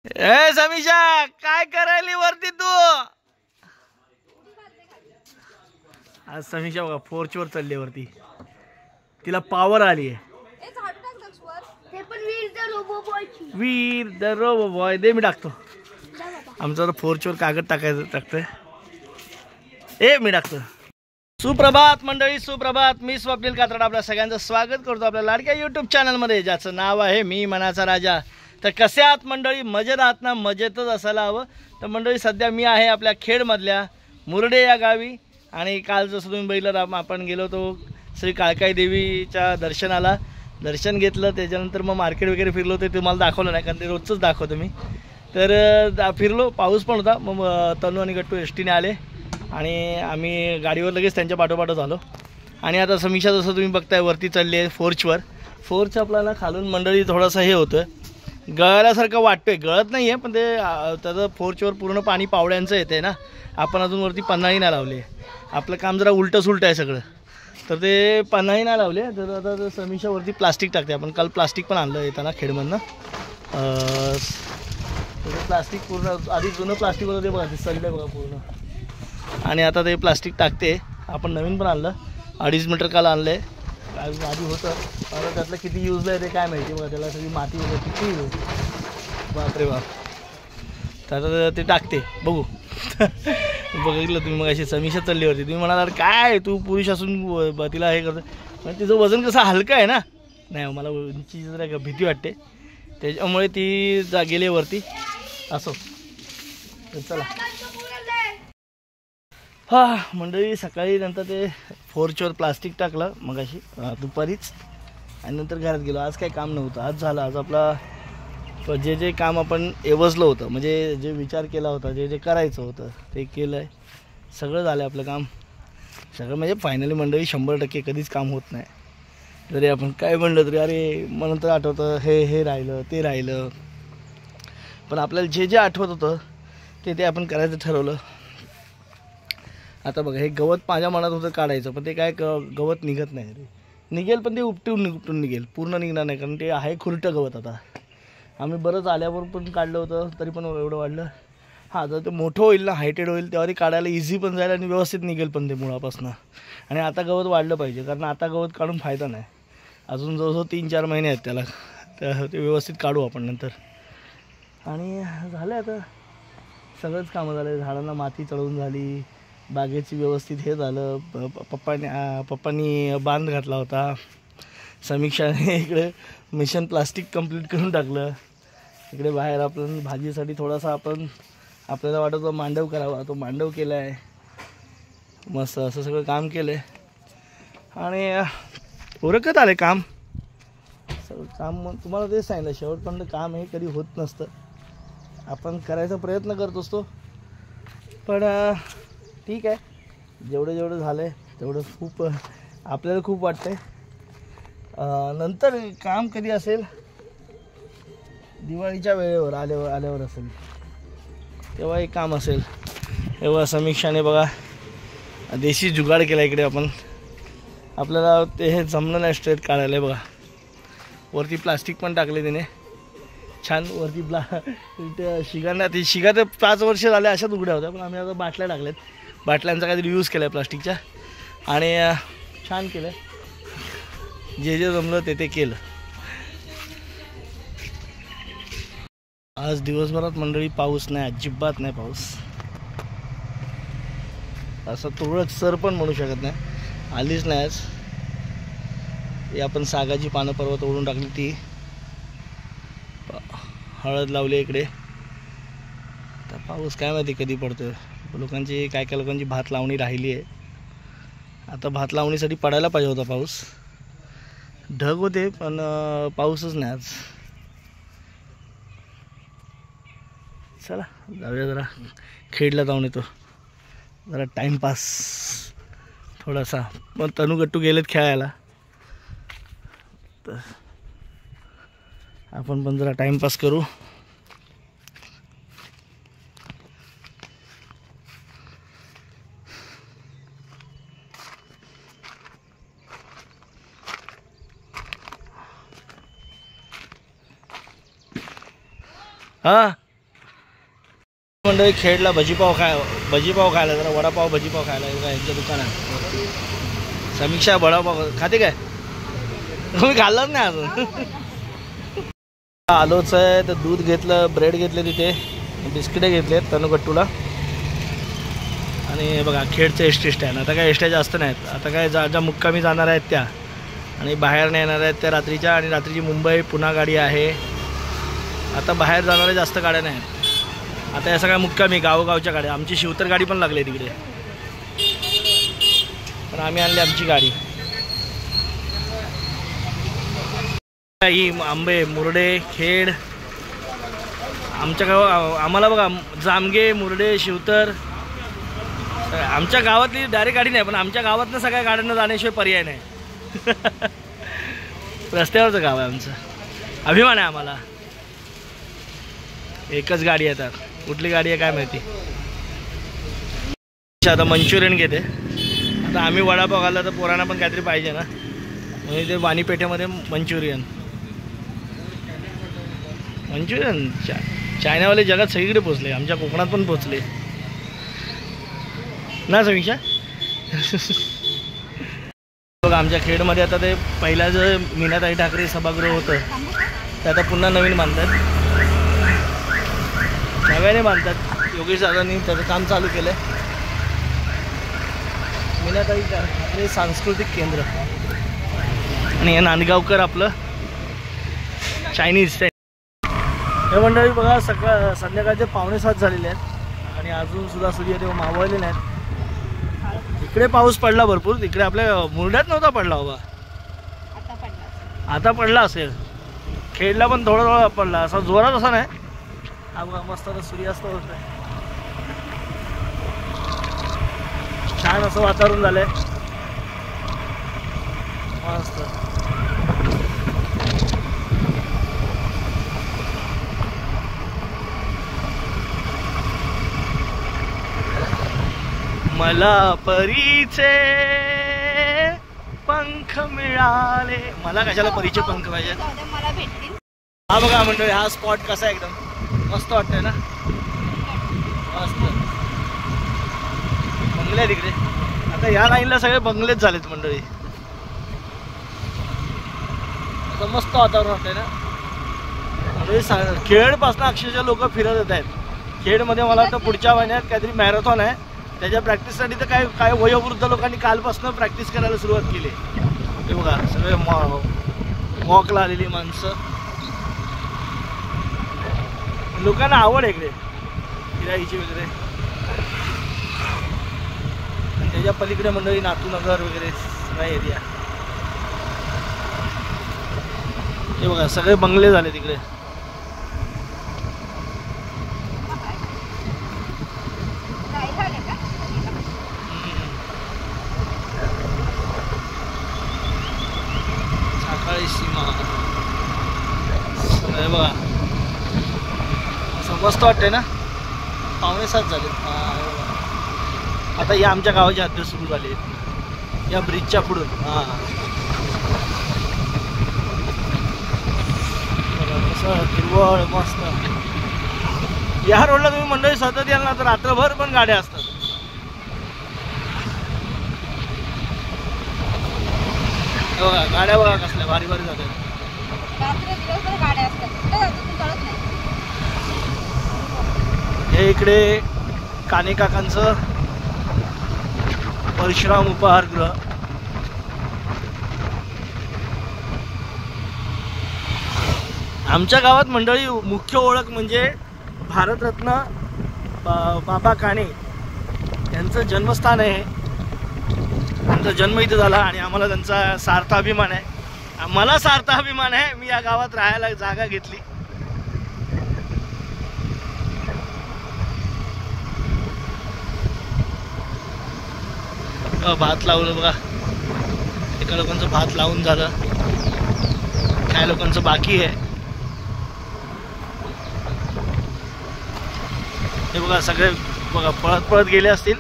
ए समीक्षा काय करायली वरती तू? आज समीक्षा बघा फोर्चवर चालली वरती, तिला पावर आली आहे। वीर द रोबो बॉय दे मी टाकतो। आमचा तर फोर्चवर कागद टाकतोय। ए मी टाकतो। सुप्रभात मंडळी, सुप्रभात। मी स्वप्नील कात्रड आपल्या सगळ्यांचं स्वागत करतो आपल्या लाडक्या यूट्यूब चॅनलमध्ये, ज्याचं नाव आहे मी मनाचा राजा। तर कसे आहात मंडळी? मजेत आहात ना? मजेतच असायला हवं। तर मंडळी सध्या मी आहे आपल्या खेडमधल्या मुरडे या गावी, आणि काल जसं तुम्ही बघितलं आपण गेलो होतो श्री काळकाई देवीच्या दर्शनाला, दर्शन घेतलं। त्याच्यानंतर मग मार्केट वगैरे फिरलो, ते तुम्हाला दाखवलं नाही कारण ते रोजचंच दाखवतो मी। तर फिरलो, पाऊस पण होता। मग तनू आणि गट्टू एसटीने आले आणि आम्ही गाडीवर लगेच त्यांच्या पाठोपाठ झालो। आणि आता समीक्षा जसं तुम्ही बघताय वरती चालली आहे फोर्चवर। फोर्च आपल्याला खालून मंडळी थोडंसं हे होतं, गळाल्यासारखं वाटतोय, गळत नाही आहे पण ते त्याचं फोर्चवर पूर्ण पाणी पावड्यांचं येते ना। आपण अजून वरती पन्हाळी नाही लावली, आपलं काम जरा उलटं सुलटं आहे सगळं, तर ते पन्हाळी नाही लावले। तर आता समीक्षा वरती प्लास्टिक टाकते। आपण काल प्लास्टिक पण आणलं येताना खेडमधनं, प्लास्टिक पूर्ण आधी जुनं प्लास्टिक होतं ते बघा, ते सडलं बघा पूर्ण। आणि आता ते प्लास्टिक टाकते। आपण नवीन पण आणलं, 2.5 मीटर काल आणलं आहे, आधी होतं। आता त्यातलं किती यूज आहे ते काय माहिती बघा, त्याला सगळी माती वगैरे किती बापरे बाप। तर आता ते टाकते, बघू। बघितलं तुम्ही मग अशी समीक्षा चालली होती, तुम्ही म्हणाला काय तू पुरुष असून तिला हे करतो, पण तिचं वजन कसं हलकं आहे ना। नाही मला उंचीची जरा भीती वाटते, त्याच्यामुळे ती गेली वरती असो। चला मंडळी, सकाळी नंतर ते फोर्चवर प्लास्टिक टाकलं मग अशी दुपारीच, आणि नंतर घरात गेलो। आज काही काम नव्हतं, आज झालं। आज आपला जे काम आपण एवजलं होतं, म्हणजे जे विचार केला होता, जे करायचं होतं ते केलं आहे, सगळं झालं आपलं काम सगळं। म्हणजे फायनली मंडळी 100% कधीच काम होत नाही, जरी आपण काय म्हणलं तरी अरे मग नंतर आठवतं हे राहिलं ते राहिलं, पण आपल्याला जे आठवत होतं ते आपण करायचं ठरवलं। आता बघा, हे गवत माझ्या मनात होतं काढायचं, पण ते काय गवत निघत नाही रे, निघेल पण ते उपटून निघेल, पूर्ण निघणार नाही कारण ते आहे खुरटं गवत। आता आम्ही बरंच आल्यावर पण काढलं होतं, तरी पण एवढं वाढलं। जर ते मोठं होईल ना, हायटेड होईल, तेव्हा ते काढायला इझी पण जाईल आणि व्यवस्थित निघेल पण ते मुळापासून। आणि आता गवत वाढलं पाहिजे, कारण आता गवत काढून फायदा नाही, अजून जवळजवळ 3-4 महिने आहेत त्याला, ते व्यवस्थित काढू आपण नंतर। आणि झालं आता सगळंच कामं झालं, झाडांना माती चढवून झाली, बागेची व्यवस्थित हे झालं। पप्पांनी बांध घातला होता, समीक्षाने इकडे मिशन प्लास्टिक कंप्लीट करून टाकलं। इकडे बाहेर आपण भाजीसाठी थोडासा आपल्याला वाटत होतं मांडव करावा, तो मांडव केला आहे मस्त, असं सगळं काम केलं आहे। आणि उरकत आले काम सगळं काम। मग तुम्हाला तेच सांगितलं, शेवटपर्यंत काम हे कधी होत नसतं, आपण करायचा प्रयत्न करत असतो, पण ठीक आहे, जेवढं झालं आहे तेवढं खूप आपल्याला खूप वाटतंय। नंतर काम कधी असेल, दिवाळीच्या वेळेवर आल्यावर असेल तेव्हा एक काम असेल, तेव्हा समीक्षाने बघा देशी जुगाड केला इकडे। आपल्याला ते हे जमलं नाही स्ट्रेट काढायला, बघा वरती प्लास्टिक पण टाकले तिने छान वरती। शिगा तर 5 वर्ष झाले अशाच उघड्या होत्या, पण आम्ही आता बाटल्या टाकल्यात, बाटल्यांचा काहीतरी यूज केला आहे प्लास्टिकच्या, आणि छान केलं, जे जमलं ते केलं। आज दिवसभरात मंडळी पाऊस नाही, अजिबात नाही पाऊस, असं तुरळक सर पण म्हणू शकत नाही, आलीच नाही आज। हे आपण सागाची पानं परवा तोडून टाकली, ती हळद लावली इकडे। तर पाऊस काय माहिती कधी पडतोय, काय लोकांची भात लावणी राहिली आहे, आता भात लावणीसाठी पडायला पाहिजे होता पाऊस, ढग होते पण पाऊसच नाही आज। चला जाऊया, जरा खेडला जाऊन येतो, जरा टाईमपास थोडासा। मग तनू गट्टू गेलेत खेळायला, तर आपण पण जरा टाईमपास करू। मंडळी खेडला भजीपाव खायला जरा वडापाव भजीपाव खायला बघा यांचं दुकान आहे. समीक्षा वडापाव खाते काय? तुम्ही खाल्लंच नाही अजून. आलोच आहे तर दूध घेतलं, ब्रेड घेतले, तिथे बिस्किटे घेतलेत तनुगट्टूला. आणि बघा खेडचं एसटी स्टँड. आता काय एसट्या जास्त नाहीत. आता काय ज्या मुक्कामी जाणार आहेत त्या आणि बाहेर नाही येणार आहेत त्या रात्रीच्या. आणि रात्रीची मुंबई पुन्हा गाडी आहे. आता बाहेर जाणाऱ्या जास्त गाड्या नाही आहेत. आता या सगळ्या मुक्कामी गावोगावच्या गाड्या. आमची शिवतर गाडी पण लागली तिकडे, पण आम्ही आणली आमची गाडी. ही आंबे, मुरडे, खेड आमच्या गाव. आम्हाला बघा जामगे, मुरडे, शिवतर. आमच्या गावातली डायरेक्ट गाडी नाही, पण आमच्या गावातनं सगळ्या गाड्यांना जाण्याशिवाय पर्याय नाही. रस्त्यावरचं गाव आहे आमचं. अभिमान आहे आम्हाला. एकच गाडी आहे. तर कुठली गाडी आहे काय माहिती. आता मंचुरियन घेते. आता आम्ही वडापाव खाल्ला तर पोरांना पण काहीतरी पाहिजे ना, म्हणजे ते वाणीपेठेमध्ये मंचुरियन चायनावाले जगात सगळीकडे पोचले. आमच्या कोकणात पण पोचले ना समीक्षा. बघा आमच्या खेडमध्ये आता ते पहिला जे मीनाताई ठाकरे सभागृह होतं ते आता पुन्हा नवीन बांधतात. नव्याने बांधतात. योगेश दादांनी त्याचं काम चालू केलं आहे. मीनाताई ठाकरे सांस्कृतिक केंद्र. आणि हे नांदगावकर आपलं चायनीज. हे मंडळी बघा संध्याकाळचे 6:45 झालेले आहेत आणि अजून सुद्धा सूर्य तेव्हा मावळले नाहीत. इकडे पाऊस पडला भरपूर. तिकडे आपल्या मुरड्यात नव्हता पडला बाबा. आता पडला असेल. खेडला पण थोडा थोडा पडला, असा जोरात असा नाही. हा बघा मस्त आता सूर्यास्त होत आहे. छान असं वातावरण झालंय मस्त. मला परीचे पंख मिळाले. मला कशाला परीचे पंख पाहिजे. हा बघा मंडळी हा स्पॉट कसा आहे, एकदम मस्त वाटतंय ना. मस्त बंगले तिकडे. आता या लाईनला सगळे बंगलेच झालेत मंडळी. आता मस्त वातावरण वाटतंय ना. म्हणजे खेडपासून अक्षरशः लोक फिरत येत आहेत. खेडमध्ये मला वाटतं पुढच्या महिन्यात काहीतरी मॅरेथॉन आहे. त्याच्या प्रॅक्टिससाठी तर काय वयोवृद्ध लोकांनी कालपासून प्रॅक्टिस करायला सुरुवात केली. हे बघा सगळे वॉकला आलेली माणसं. लोकांना आवड आहे इकडे फिरायची वगैरे. त्याच्या पलीकडे मंडळी नातूनगर वगैरे सगळा एरिया. हे बघा सगळे बंगले झाले तिकडे. बघा असं मस्त वाटतंय ना. 6:45 झाले. आता या आमच्या गावाची हद्द सुरू झाली या ब्रिजच्या पुढून. कसं हिरवळ मस्त. या रोडला तुम्ही मंडळी सतत याल ना तर रात्रभर पण गाड्या असतात. बघा गाड्या बघा कसल्या भारी भारी जातात. हे इकडे काने काकांचं परशुराम उपहारगृह. आमच्या गावात मंडळी मुख्य ओळख म्हणजे भारतरत्न बाबा काणे यांचं जन्मस्थान आहे. त्यांचा जन्म इथं झाला आणि आम्हाला त्यांचा सार्थ अभिमान आहे. मला सार्थ अभिमान आहे. मी या गावात राहायला जागा घेतली. भात लावलं बघा. एका लोकांचं भात लावून झालं, काही लोकांचं बाकी आहे. हे बघा सगळे बघा पळत पळत गेले असतील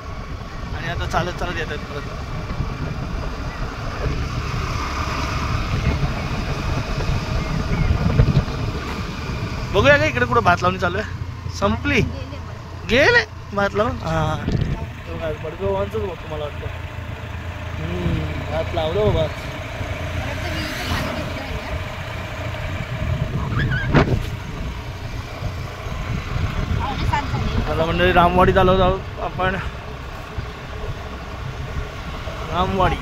आणि आता चालत चालत येतात परत. बघूया का इकडे कुठं भात लावणी चालू आहे. संपली गेले भात लावून. हां बडगावांचंच बघ मला वाटतं. भात लावलं हो भात. आता म्हणजे रामवाडीत आलो आहोत आपण. रामवाडी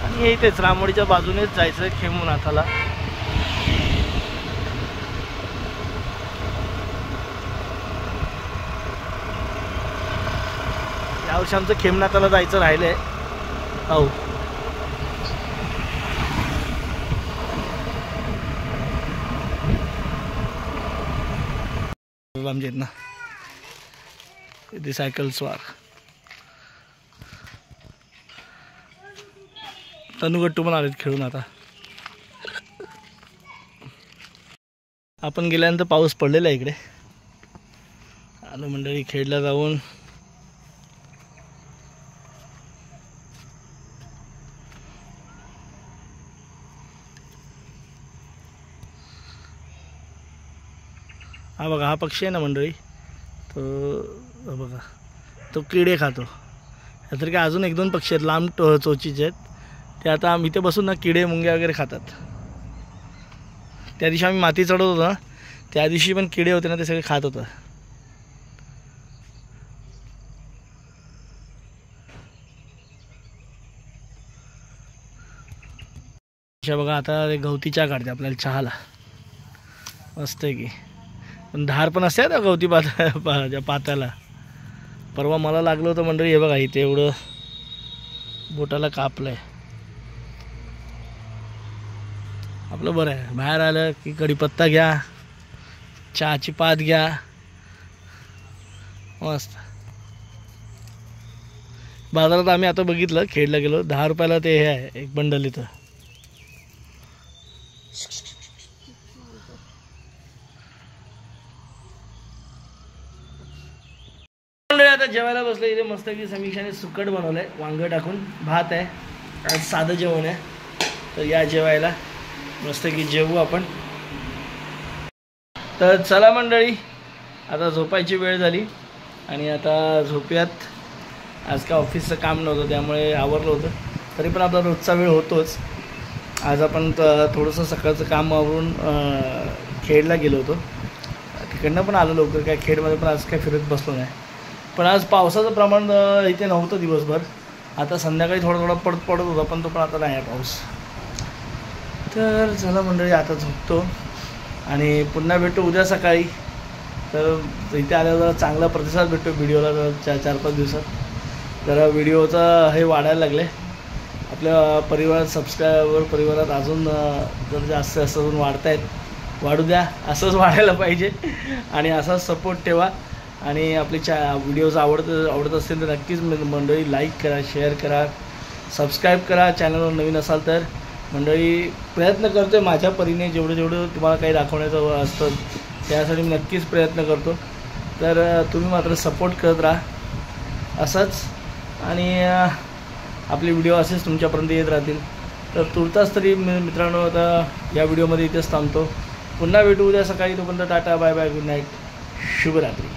आणि इथेच रामवाडीच्या बाजूनेच जायचं खेमनाथाला. यावर्षी आमचं खेमनाथाला जायचं राहिलंय. हो आमच्या इथनं इथे सायकल स्वार. तनुगट्टू पण आलेत खेळून. आता आपण गेल्यानंतर पाऊस पडलेला आहे इकडे. आलो मंडळी खेडला जाऊन. हा बघा हा पक्षी आहे ना मंडळी, तो बघा तो किडे खातो. तर काय अजून 1-2 पक्षी आहेत लांब चोचीचे आहेत, ते आता आम्ही इथे बसून ना किडे मुंग्या वगैरे खातात. त्या दिवशी आम्ही माती चढवत होतो ना, त्या दिवशी पण किडे होते ना, ते सगळे खात होतं. बघा आता ते गवती चहा काढते आपल्याला चहाला, मस्त आहे की. पण धार पण असते ना गवती पात्याला. परवा मला लागलं होतं मंडळी. हे बघा इथे एवढं बोटाला कापलंय. आपलं बरं आहे, बाहेर आलं की कढीपत्ता घ्या, चहाची पात घ्या, मस्त. बाजारात आम्ही आता बघितलं, खेडला गेलो, 10 रुपयाला ते हे आहे एक बंडल इथं. आता जेवायला बसलं इथे मस्त की समीक्षाने सुकट बनवलंय, वांग टाकून. भात आहे, आज साधं जेवण आहे. तर या जेवायला मस्त की जेवू आपण. तर चला मंडळी, आता झोपायची वेळ झाली आणि आता झोपूयात. आज काय ऑफिसचं काम नव्हतं त्यामुळे आवरलं होतं, तरी पण आपला रोजचा वेळ होतोच. आज आपण थोडंसं सकाळचं काम आवरून खेडला गेलो होतो. तिकडनं पण आलो लवकर, काय खेडमध्ये पण आज काय फिरत बसलो नाही. पण आज पावसाचं प्रमाण इथे नव्हतं दिवसभर. आता संध्याकाळी थोडा पडत होता, पण तो पण आता नाही आहे पाऊस. तर चला मंडळी आता झोपतो आणि पुन्हा भेटतो उद्या सकाळी. तर इथे आल्यावर जरा चांगला प्रतिसाद भेटतो व्हिडिओला. 4-5 दिवसात जरा व्हिडिओचा हे वाढायला लागले. आपल्या परिवारात सबस्क्रायबर परिवारात अजून जर जास्त अजून वाढू द्या. असंच वाढायला पाहिजे आणि असाच सपोर्ट ठेवा. आणि आपले व्हिडिओज आवडत असतील तर नक्कीच मंडळी लाईक करा, शेअर करा, सबस्क्राईब करा. चॅनलवर नवीन असाल तर मंडळी प्रयत्न करतो आहे माझ्या परीने, जेवढं तुम्हाला काही दाखवण्याचं असतं त्यासाठी मी नक्कीच प्रयत्न करतो. तर तुम्ही मात्र सपोर्ट करत राहा असंच. आणि आपले व्हिडिओ असेच तुमच्यापर्यंत येत राहतील. तर तुर्तास तरी मित्रांनो आता या व्हिडिओमध्ये इथेच थांबतो. पुन्हा भेटू उद्या सकाळी. तोपर्यंत tata, bye bye, good night, शुभरात्री.